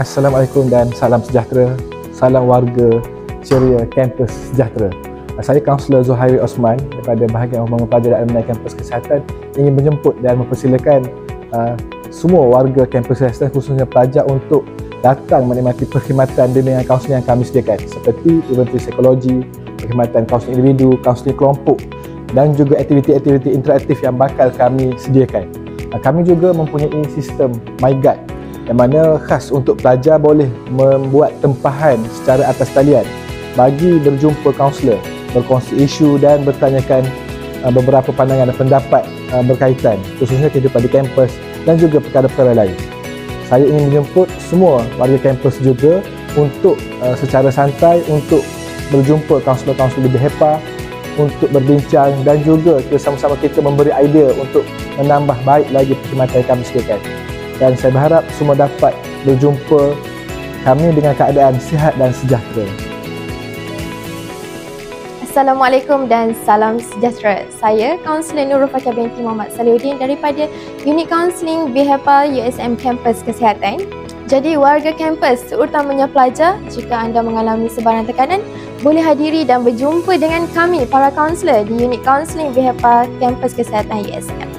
Assalamualaikum dan salam sejahtera. Salam warga ceria kampus sejahtera. Saya Kaunselor Zuhairi Osman daripada Bahagian Pembangunan Pelajar dan Alumni Kampus Kesihatan ingin menjemput dan mempersilakan semua warga kampus kesihatan khususnya pelajar untuk datang menikmati perkhidmatan bimbingan kaunseling yang kami sediakan seperti inventory psikologi, perkhidmatan kaunseling individu, kaunseling kelompok dan juga aktiviti-aktiviti interaktif yang bakal kami sediakan. Kami juga mempunyai sistem MyGuide yang mana khas untuk pelajar boleh membuat tempahan secara atas talian bagi berjumpa kaunselor, berkongsi isu dan bertanyakan beberapa pandangan dan pendapat berkaitan khususnya kehidupan di kampus dan juga perkara-perkara lain. Saya ingin menjemput semua warga kampus juga untuk secara santai untuk berjumpa kaunselor-kaunselor lebih hepa untuk berbincang dan juga bersama-sama kita memberi idea untuk menambah baik lagi perkhidmatan yang kami sediakan. Dan saya berharap semua dapat berjumpa kami dengan keadaan sihat dan sejahtera. Assalamualaikum dan salam sejahtera. Saya Kaunselor Nurul Fakir binti Muhammad Salihuddin daripada Unit Kaunseling BHEPA USM Kampus Kesihatan. Jadi warga kampus terutamanya pelajar, jika anda mengalami sebarang tekanan, boleh hadiri dan berjumpa dengan kami para kaunselor di Unit Kaunseling BHEPA Kampus Kesihatan USM.